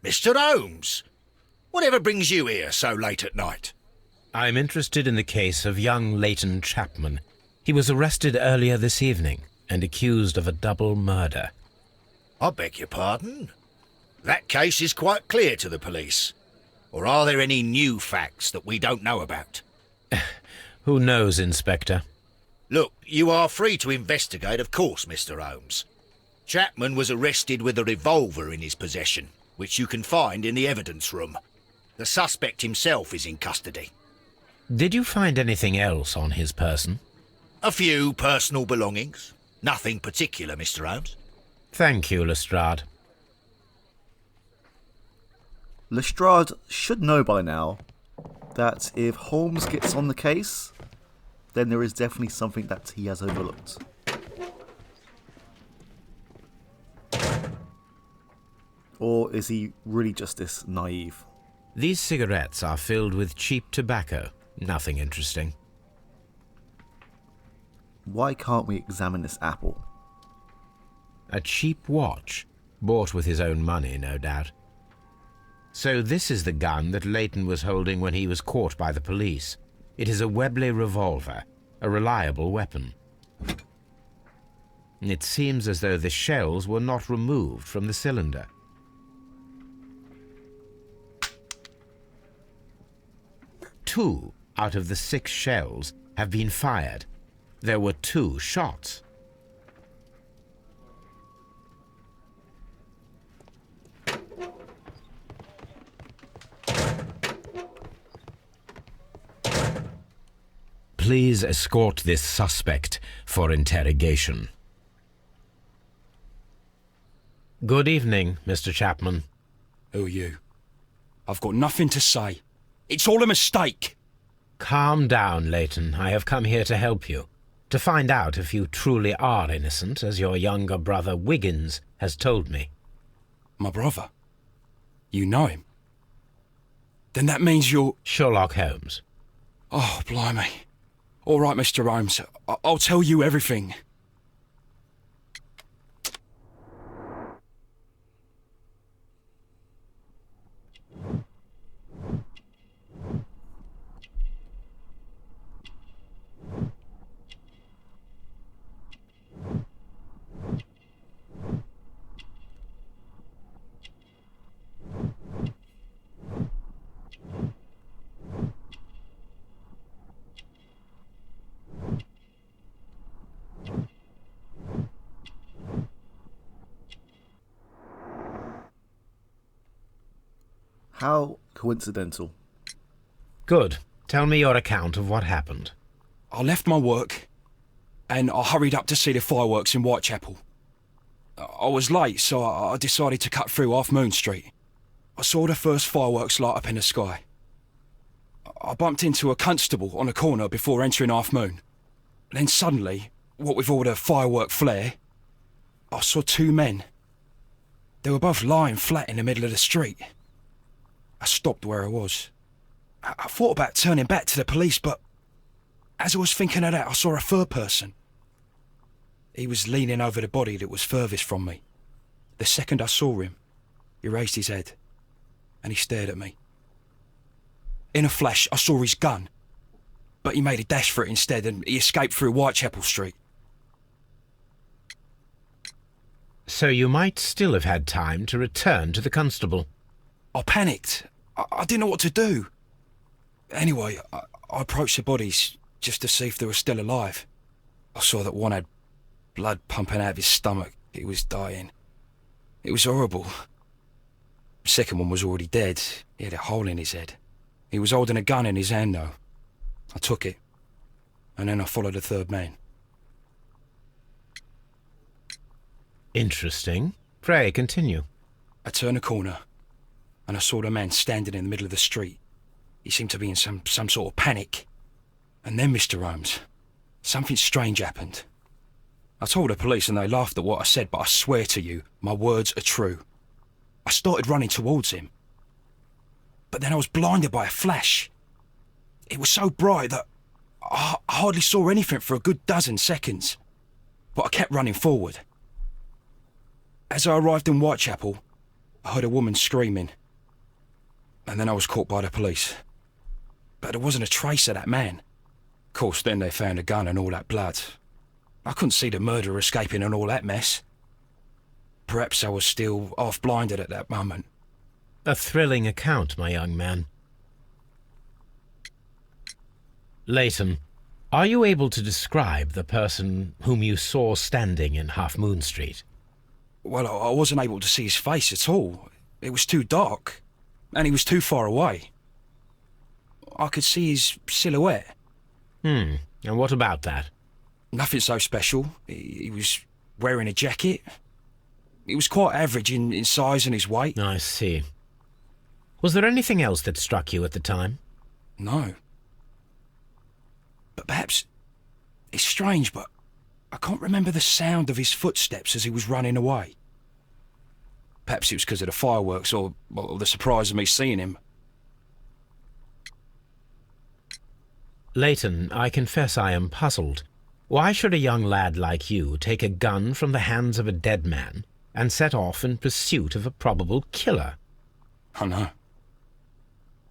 Mr. Holmes! Whatever brings you here so late at night? I'm interested in the case of young Leighton Chapman. He was arrested earlier this evening and accused of a double murder. I beg your pardon? That case is quite clear to the police. Or are there any new facts that we don't know about? Who knows, Inspector? Look, you are free to investigate, of course, Mr. Holmes. Chapman was arrested with a revolver in his possession, which you can find in the evidence room. The suspect himself is in custody. Did you find anything else on his person? A few personal belongings. Nothing particular, Mr. Holmes. Thank you, Lestrade. Lestrade should know by now that if Holmes gets on the case, then there is definitely something that he has overlooked. Or is he really just this naive? These cigarettes are filled with cheap tobacco. Nothing interesting. Why can't we examine this apple? A cheap watch, bought with his own money, no doubt. So this is the gun that Leighton was holding when he was caught by the police. It is a Webley revolver, a reliable weapon. It seems as though the shells were not removed from the cylinder. Two out of the 6 shells have been fired. There were 2 shots. Please escort this suspect for interrogation. Good evening, Mr. Chapman. Who are you? I've got nothing to say. It's all a mistake. Calm down, Leighton. I have come here to help you. To find out if you truly are innocent, as your younger brother Wiggins has told me. My brother? You know him? Then that means you're... Sherlock Holmes. Oh, blimey. All right, Mr. Holmes. I'll tell you everything. How coincidental. Good. Tell me your account of what happened. I left my work and I hurried up to see the fireworks in Whitechapel. I was late, so I decided to cut through Half Moon Street. I saw the first fireworks light up in the sky. I bumped into a constable on a corner before entering Half Moon. Then suddenly, what with all the firework flare, I saw 2 men. They were both lying flat in the middle of the street. I stopped where I was. I thought about turning back to the police, but as I was thinking of that, I saw a third person. He was leaning over the body that was furthest from me. The second I saw him, he raised his head and he stared at me. In a flash, I saw his gun, but he made a dash for it instead and he escaped through Whitechapel Street. So you might still have had time to return to the constable. I panicked. I didn't know what to do. Anyway, I approached the bodies just to see if they were still alive. I saw that one had blood pumping out of his stomach. He was dying. It was horrible. The second one was already dead. He had a hole in his head. He was holding a gun in his hand, though. I took it, and then I followed the third man. Interesting. Pray, continue. I turned a corner, and I saw the man standing in the middle of the street. He seemed to be in some sort of panic. And then, Mr. Holmes, something strange happened. I told the police and they laughed at what I said, but I swear to you, my words are true. I started running towards him. But then I was blinded by a flash. It was so bright that I hardly saw anything for a good dozen seconds. But I kept running forward. As I arrived in Whitechapel, I heard a woman screaming, and then I was caught by the police. But there wasn't a trace of that man. Of course, then they found a gun and all that blood. I couldn't see the murderer escaping and all that mess. Perhaps I was still half-blinded at that moment. A thrilling account, my young man. Leighton, are you able to describe the person whom you saw standing in Half Moon Street? Well, I wasn't able to see his face at all. It was too dark, and he was too far away. I could see his silhouette. And what about that? Nothing so special. He was wearing a jacket. He was quite average in size and his weight. I see. Was there anything else that struck you at the time? No. But perhaps... It's strange, but I can't remember the sound of his footsteps as he was running away. Perhaps it was because of the fireworks or the surprise of me seeing him. Leighton, I confess I am puzzled. Why should a young lad like you take a gun from the hands of a dead man and set off in pursuit of a probable killer? I know.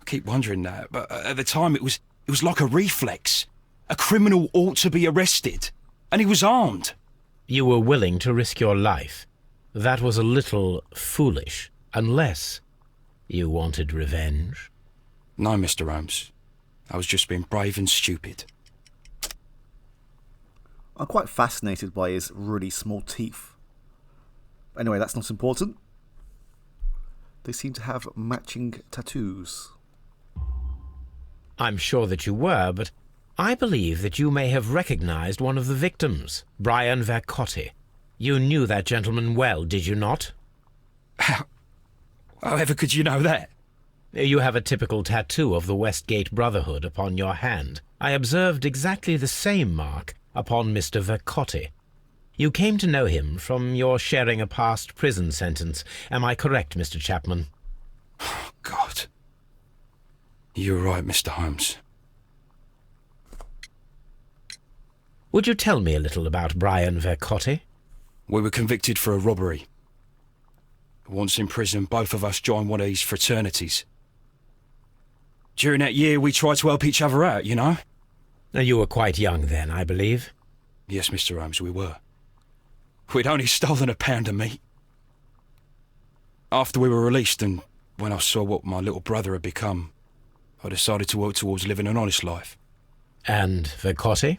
I keep wondering that, but at the time it was like a reflex. A criminal ought to be arrested, and he was armed. You were willing to risk your life. That was a little foolish, unless you wanted revenge. No, Mr. Holmes. I was just being brave and stupid. I'm quite fascinated by his really small teeth. Anyway, that's not important. They seem to have matching tattoos. I'm sure that you were, but I believe that you may have recognized one of the victims, Brian Vercotti. You knew that gentleman well, did you not? However could you know that? You have a typical tattoo of the Westgate Brotherhood upon your hand. I observed exactly the same mark upon Mr. Vercotti. You came to know him from your sharing a past prison sentence. Am I correct, Mr. Chapman? Oh, God. You're right, Mr. Holmes. Would you tell me a little about Brian Vercotti? We were convicted for a robbery. Once in prison, both of us joined one of these fraternities. During that year, we tried to help each other out, you know? You were quite young then, I believe. Yes, Mr. Holmes, we were. We'd only stolen a pound of meat. After we were released, and when I saw what my little brother had become, I decided to work towards living an honest life. And Vercotti?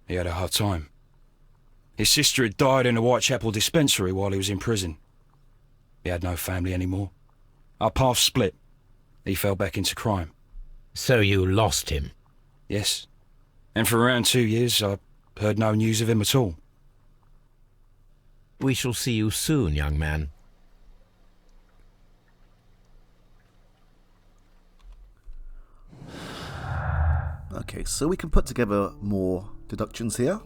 He had a hard time. His sister had died in a Whitechapel dispensary while he was in prison. He had no family anymore. Our paths split. He fell back into crime. So you lost him? Yes. And for around 2 years, I heard no news of him at all. We shall see you soon, young man. Okay, so we can put together more deductions here.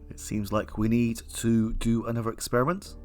It seems like we need to do another experiment.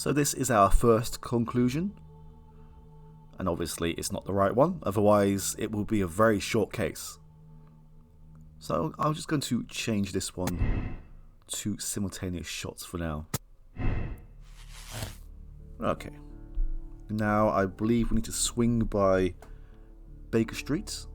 So this is our first conclusion. And obviously it's not the right one, otherwise it will be a very short case. So I'm just going to change this one to simultaneous shots for now. Okay. Now I believe we need to swing by Baker Street.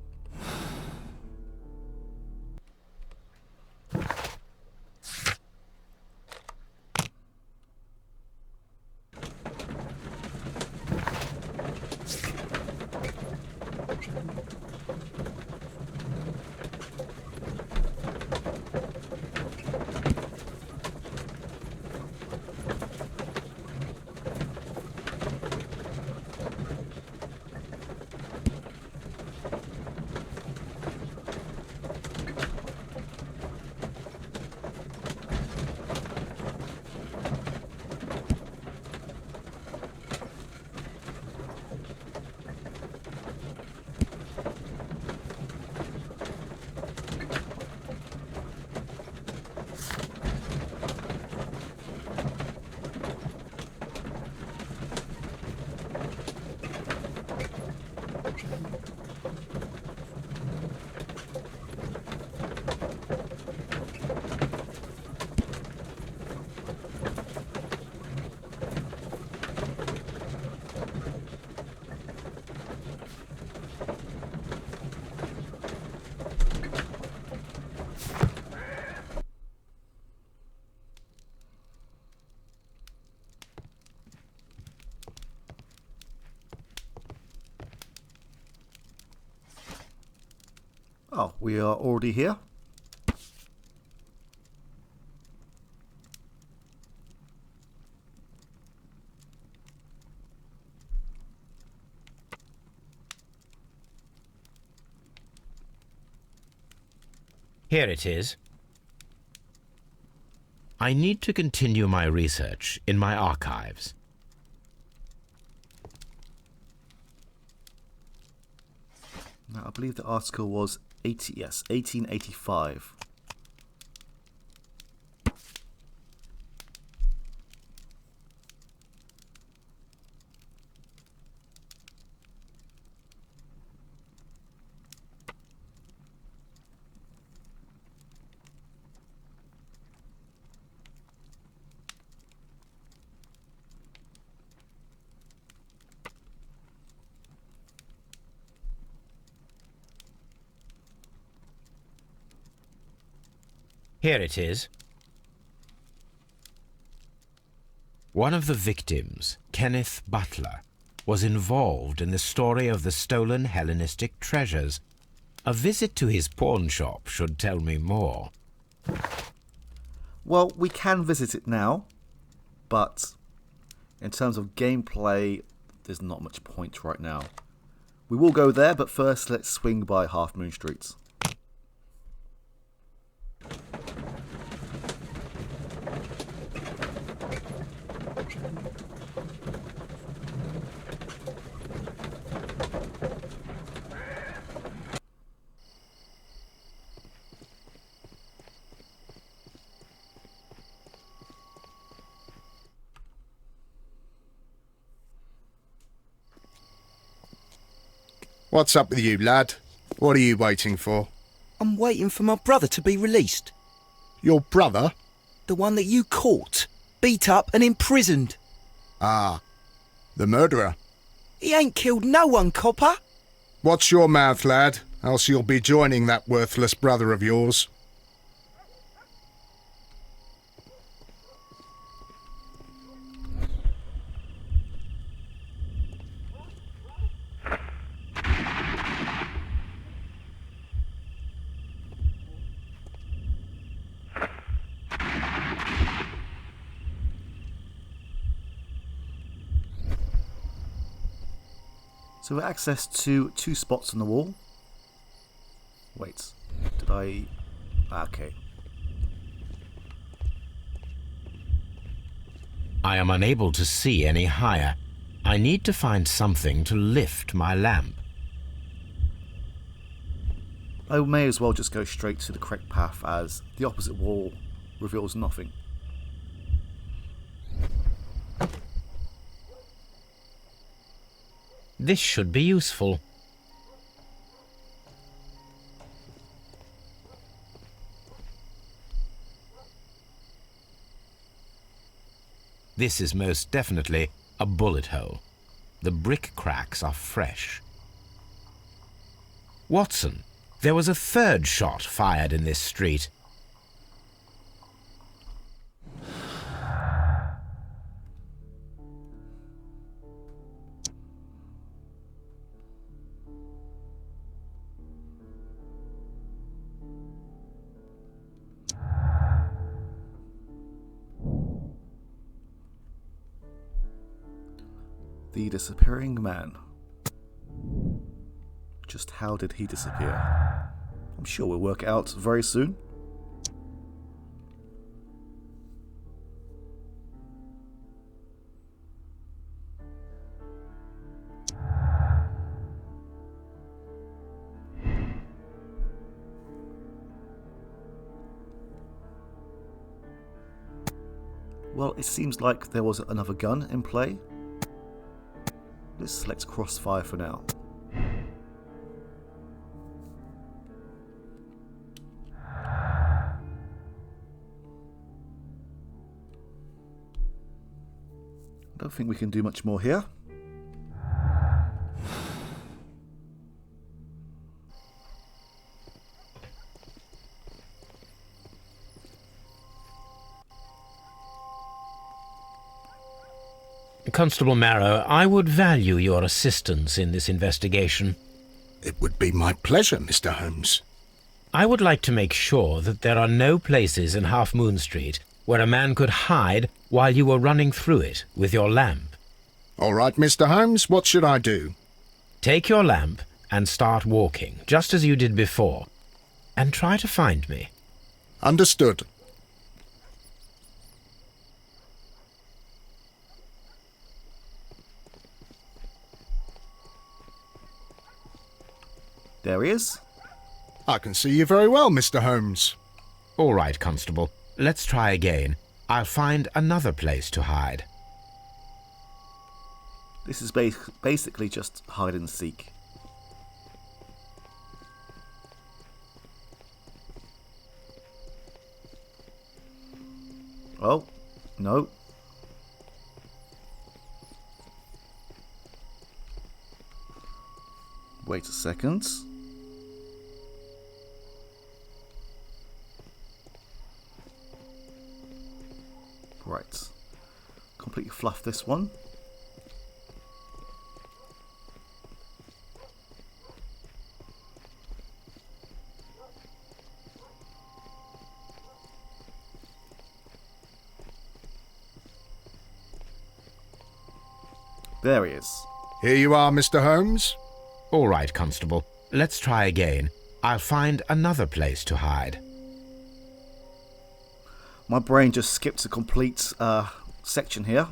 Oh, we are already here. Here it is. I need to continue my research in my archives. Now, I believe the article was 1885. Here it is. One of the victims, Kenneth Butler, was involved in the story of the stolen Hellenistic treasures. A visit to his pawn shop should tell me more. Well, we can visit it now, but in terms of gameplay, there's not much point right now. We will go there, but first let's swing by Half Moon Street. What's up with you, lad? What are you waiting for? I'm waiting for my brother to be released. Your brother? The one that you caught, beat up and imprisoned. Ah, the murderer. He ain't killed no one, copper. Watch your mouth, lad, else you'll be joining that worthless brother of yours. So we have access to 2 spots on the wall. Wait, did I... Okay. I am unable to see any higher. I need to find something to lift my lamp. I may as well just go straight to the correct path, as the opposite wall reveals nothing. This should be useful. This is most definitely a bullet hole. The brick cracks are fresh. Watson, there was a third shot fired in this street. The disappearing man. Just how did he disappear? I'm sure we'll work it out very soon. Well, it seems like there was another gun in play. Let's select crossfire for now. I don't think we can do much more here. Constable Marrow, I would value your assistance in this investigation. It would be my pleasure, Mr. Holmes. I would like to make sure that there are no places in Half Moon Street where a man could hide while you were running through it with your lamp. All right, Mr. Holmes, what should I do? Take your lamp and start walking, just as you did before, and try to find me. Understood. There he is. I can see you very well, Mr. Holmes. All right, Constable. Let's try again. I'll find another place to hide. This is basically just hide and seek. Oh, no. Wait a second. Right. Completely fluff this one. There he is. Here you are, Mr. Holmes. All right, Constable. Let's try again. I'll find another place to hide. My brain just skipped a complete section here.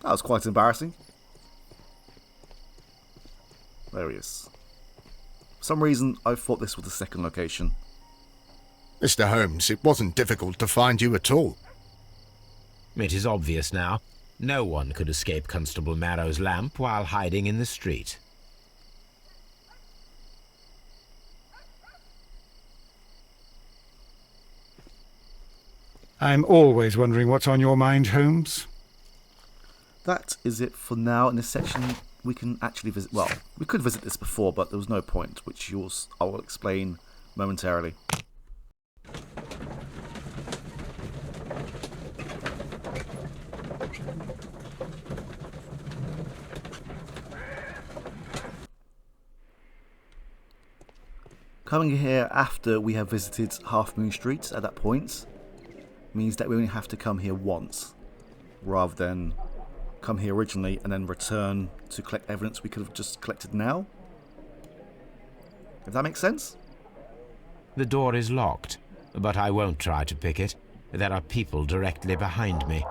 That was quite embarrassing. There he is. For some reason, I thought this was the second location. Mr. Holmes, it wasn't difficult to find you at all. It is obvious now. No one could escape Constable Marrow's lamp while hiding in the street. I'm always wondering what's on your mind, Holmes. That is it for now. In this section, we can actually visit... Well, we could visit this before, but there was no point, which I will explain momentarily. Coming here after we have visited Half Moon Street at that point means that we only have to come here once, rather than come here originally and then return to collect evidence we could have just collected now. If that makes sense? The door is locked, but I won't try to pick it. There are people directly behind me.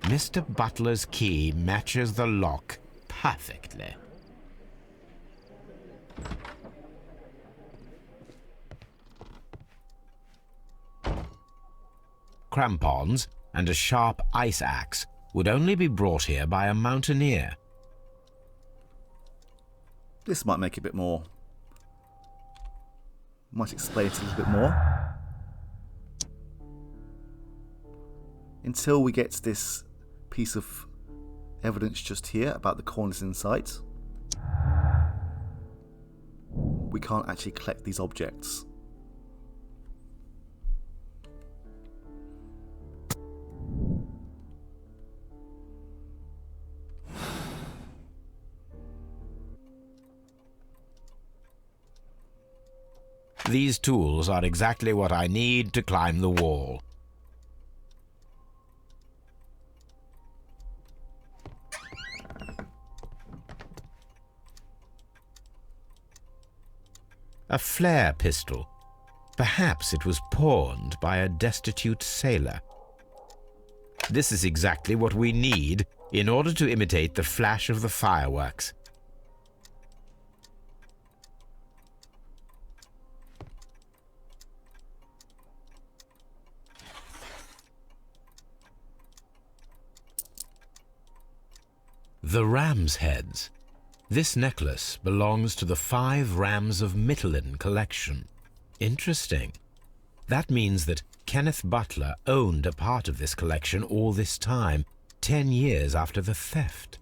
Mr. Butler's key matches the lock perfectly. Crampons and a sharp ice axe would only be brought here by a mountaineer. This might make it a bit more... might explain it a little bit more. Until we get this piece of evidence just here about the corners in sight, we can't actually collect these objects. These tools are exactly what I need to climb the wall. A flare pistol. Perhaps it was pawned by a destitute sailor. This is exactly what we need in order to imitate the flash of the fireworks. The ram's heads. This necklace belongs to the 5 Rams of Mittelin collection. Interesting. That means that Kenneth Butler owned a part of this collection all this time, 10 years after the theft.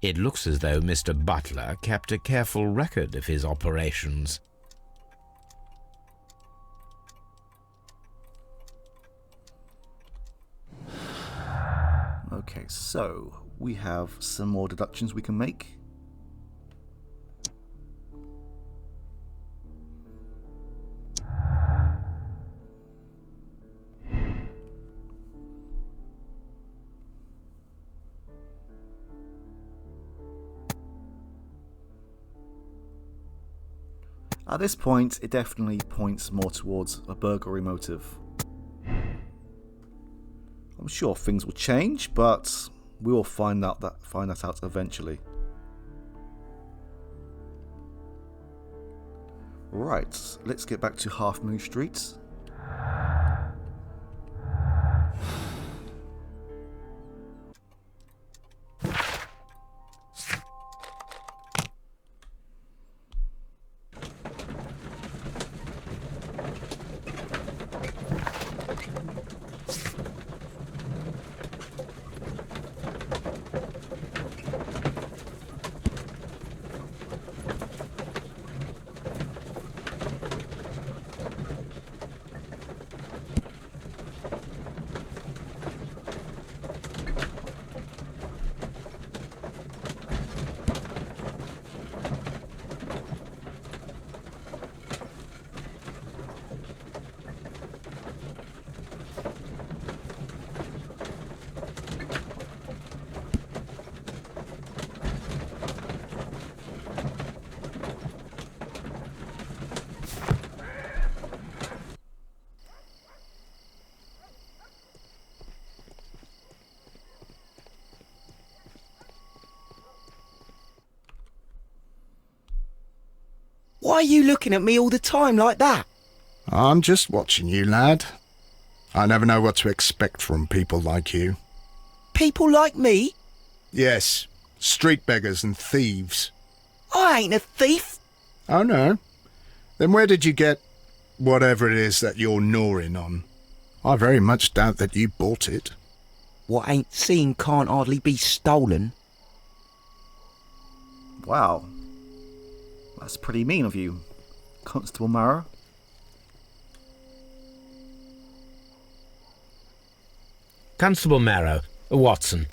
It looks as though Mr. Butler kept a careful record of his operations. Okay, so we have some more deductions we can make. At this point, it definitely points more towards a burglary motive. I'm sure things will change, but we will find that out eventually. Right, let's get back to Half Moon Street. Why are you looking at me all the time like that? I'm just watching you, lad. I never know what to expect from people like you. People like me? Yes, street beggars and thieves. I ain't a thief. Oh no? Then where did you get whatever it is that you're gnawing on? I very much doubt that you bought it. What ain't seen can't hardly be stolen. Wow. That's pretty mean of you, Constable Mara. Constable Marrow, Watson,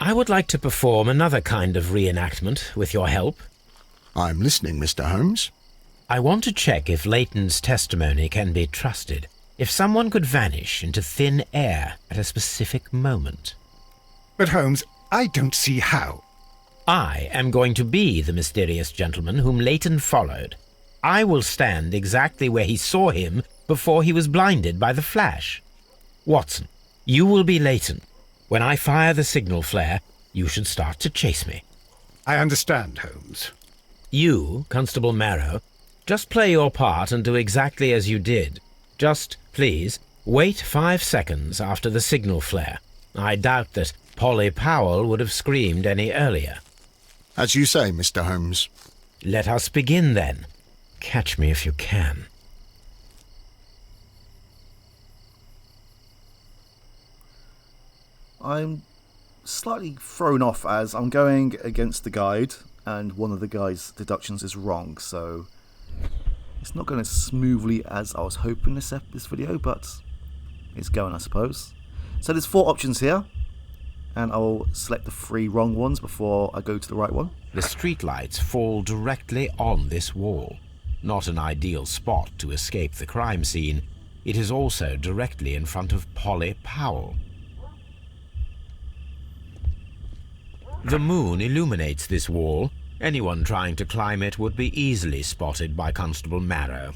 I would like to perform another kind of reenactment with your help. I'm listening, Mr. Holmes. I want to check if Leighton's testimony can be trusted. If someone could vanish into thin air at a specific moment. But Holmes, I don't see how. I am going to be the mysterious gentleman whom Leighton followed. I will stand exactly where he saw him before he was blinded by the flash. Watson, you will be Leighton. When I fire the signal flare, you should start to chase me. I understand, Holmes. You, Constable Marrow, just play your part and do exactly as you did. Just, please, wait 5 seconds after the signal flare. I doubt that Polly Powell would have screamed any earlier. As you say, Mr. Holmes. Let us begin, then. Catch me if you can. I'm slightly thrown off as I'm going against the guide, and one of the guide's deductions is wrong, so it's not going as smoothly as I was hoping this video, but it's going, I suppose. So there's 4 options here, and I will select the 3 wrong ones before I go to the right one. The streetlights fall directly on this wall. Not an ideal spot to escape the crime scene. It is also directly in front of Polly Powell. The moon illuminates this wall. Anyone trying to climb it would be easily spotted by Constable Marrow.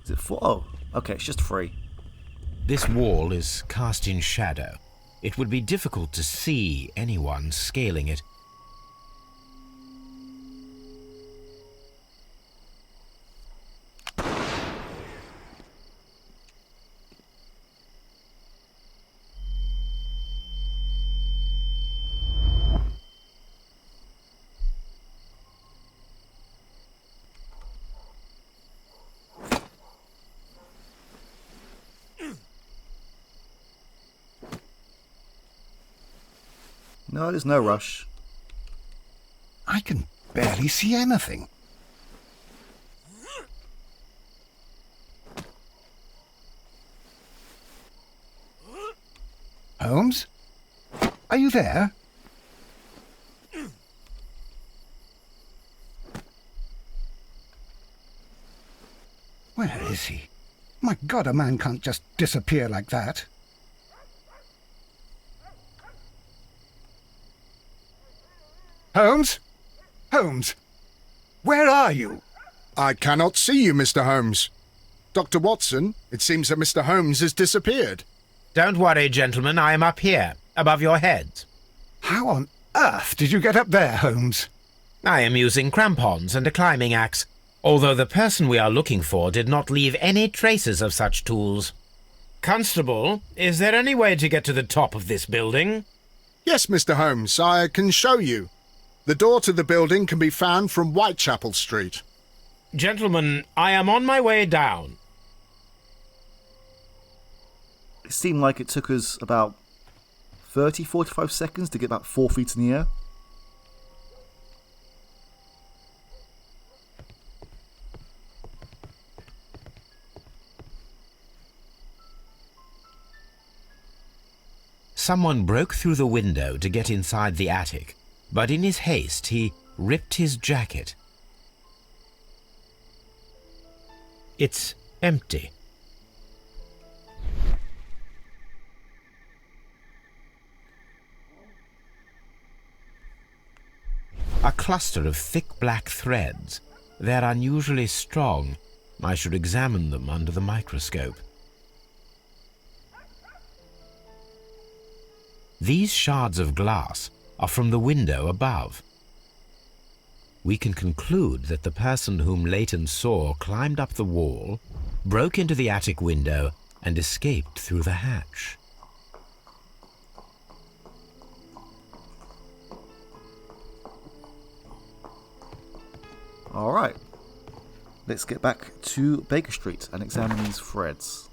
Is it 4? Oh, okay, it's just 3. This wall is cast in shadow. It would be difficult to see anyone scaling it. No, there's no rush. I can barely see anything. Holmes? Are you there? Where is he? My God, a man can't just disappear like that. Holmes? Holmes? Where are you? I cannot see you, Mr. Holmes. Dr. Watson, it seems that Mr. Holmes has disappeared. Don't worry, gentlemen, I am up here, above your heads. How on earth did you get up there, Holmes? I am using crampons and a climbing axe, although the person we are looking for did not leave any traces of such tools. Constable, is there any way to get to the top of this building? Yes, Mr. Holmes, I can show you. The door to the building can be found from Whitechapel Street. Gentlemen, I am on my way down. It seemed like it took us about 30-45 seconds to get about 4 feet in the air. Someone broke through the window to get inside the attic, but in his haste he ripped his jacket. It's empty. A cluster of thick black threads. They're unusually strong. I should examine them under the microscope. These shards of glass are from the window above. We can conclude that the person whom Leighton saw climbed up the wall, broke into the attic window, and escaped through the hatch. Alright, let's get back to Baker Street and examine these threads.